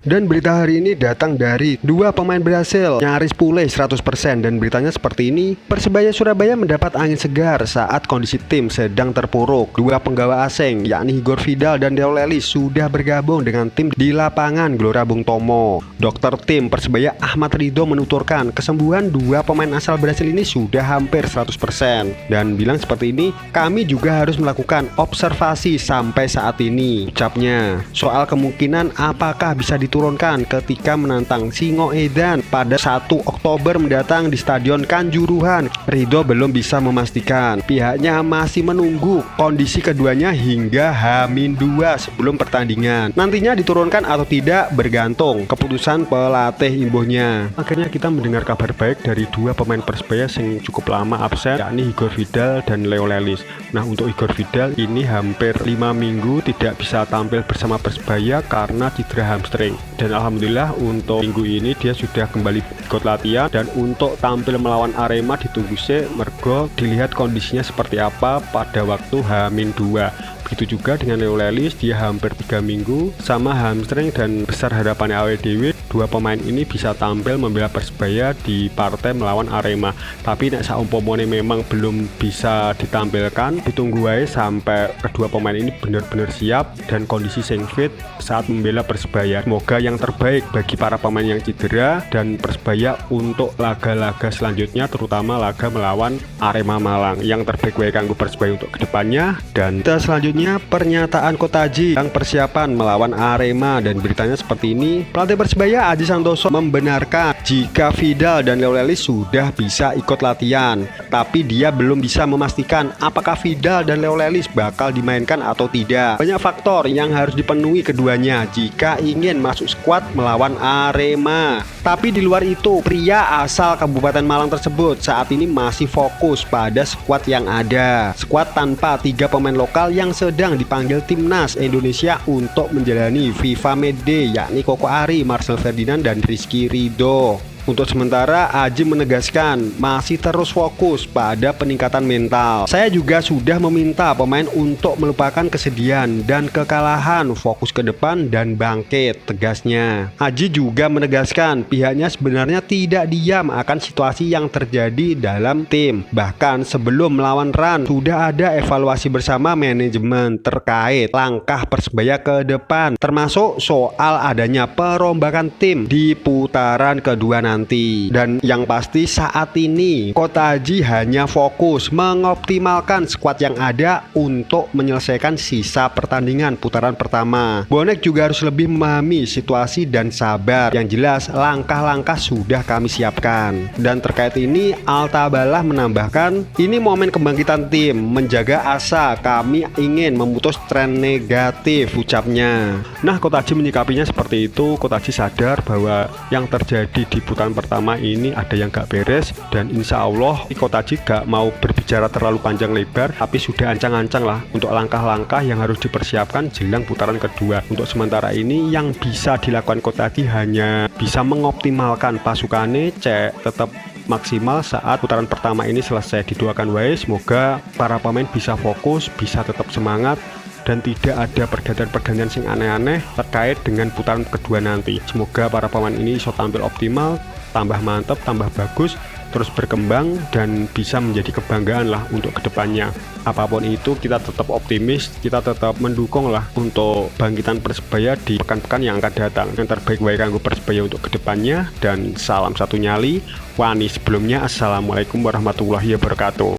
Dan berita hari ini datang dari dua pemain berhasil nyaris pulih 100%, dan beritanya seperti ini. Persebaya Surabaya mendapat angin segar saat kondisi tim sedang terpuruk. Dua penggawa asing yakni Igor Vidal dan Leo Lelis sudah bergabung dengan tim di lapangan Gelora Bung Tomo. Dokter tim Persebaya Ahmad Ridho menuturkan kesembuhan dua pemain asal Brasil ini sudah hampir 100%, dan bilang seperti ini, kami juga harus melakukan observasi sampai saat ini, ucapnya. Soal kemungkinan apakah bisa diturunkan ketika menantang Singoedan pada 1 Oktober mendatang di Stadion Kanjuruhan, Ridho belum bisa memastikan. Pihaknya masih menunggu kondisi keduanya hingga H-2 sebelum pertandingan. Nantinya diturunkan atau tidak bergantung keputusan pelatih imbuhnya. Akhirnya kita mendengar kabar baik dari dua pemain Persebaya yang cukup lama absen, yakni Igor Vidal dan Leo Lelis. Nah, untuk Igor Vidal ini hampir 5 minggu tidak bisa tampil bersama Persebaya karena cedera hamstring. Dan alhamdulillah untuk minggu ini dia sudah kembali ikut latihan, dan untuk tampil melawan Arema ditunggu mergo dilihat kondisinya seperti apa pada waktu H-2. Begitu juga dengan Leo Lelis, dia hampir 3 minggu sama hamstring, dan besar harapannya awake dhewe dua pemain ini bisa tampil membela Persebaya di partai melawan Arema. Tapi nek saumpamane memang belum bisa ditampilkan, ditunggu aja sampai kedua pemain ini benar-benar siap dan kondisi sing fit saat membela Persebaya. Semoga yang terbaik bagi para pemain yang cedera dan Persebaya untuk laga-laga selanjutnya, terutama laga melawan Arema Malang. Yang terbaik wae kanggo Persebaya untuk kedepannya. Dan kita selanjutnya pernyataan Kotaji yang persiapan melawan Arema, dan beritanya seperti ini. Pelatih Persebaya Aji Santoso membenarkan jika Vidal dan Leo Lelis sudah bisa ikut latihan, tapi dia belum bisa memastikan apakah Vidal dan Leo Lelis bakal dimainkan atau tidak. Banyak faktor yang harus dipenuhi keduanya jika ingin masuk skuad melawan Arema. Tapi di luar itu, pria asal Kabupaten Malang tersebut saat ini masih fokus pada skuad yang ada. Skuad tanpa 3 pemain lokal yang sedang dipanggil timnas Indonesia untuk menjalani FIFA Matchday, yakni Koko Ari, Marcel Ferdinand, dan Rizky Ridho. Untuk sementara, Aji menegaskan masih terus fokus pada peningkatan mental. Saya juga sudah meminta pemain untuk melupakan kesedihan dan kekalahan, fokus ke depan dan bangkit, tegasnya. Aji juga menegaskan pihaknya sebenarnya tidak diam akan situasi yang terjadi dalam tim. Bahkan sebelum melawan RAN, sudah ada evaluasi bersama manajemen terkait langkah Persebaya ke depan, termasuk soal adanya perombakan tim di putaran kedua nanti. Dan yang pasti saat ini Kotaji hanya fokus mengoptimalkan skuad yang ada untuk menyelesaikan sisa pertandingan putaran pertama. Bonek juga harus lebih memahami situasi dan sabar. Yang jelas langkah-langkah sudah kami siapkan. Dan terkait ini Altabalah menambahkan, ini momen kebangkitan tim, menjaga asa, kami ingin memutus tren negatif, ucapnya. Nah, Kotaji menyikapinya seperti itu. Kotaji sadar bahwa yang terjadi di putaran pertama ini ada yang gak beres, dan insya Allah Kotaji gak mau berbicara terlalu panjang lebar, tapi sudah ancang-ancang lah untuk langkah-langkah yang harus dipersiapkan jelang putaran kedua. Untuk sementara ini yang bisa dilakukan Kotaji hanya bisa mengoptimalkan pasukannya, tetap maksimal saat putaran pertama ini selesai. Didoakan wae semoga para pemain bisa fokus, bisa tetap semangat, dan tidak ada pergantian-pergantian sing aneh-aneh terkait dengan putaran kedua nanti. Semoga para pemain ini bisa tampil optimal, tambah mantap, tambah bagus, terus berkembang, dan bisa menjadi kebanggaan lah untuk kedepannya. Apapun itu, kita tetap optimis, kita tetap mendukung lah untuk bangkitan Persebaya di pekan-pekan yang akan datang. Yang terbaik baik kanggo Persebaya untuk kedepannya, dan salam satu nyali. Wani sebelumnya, assalamualaikum warahmatullahi wabarakatuh.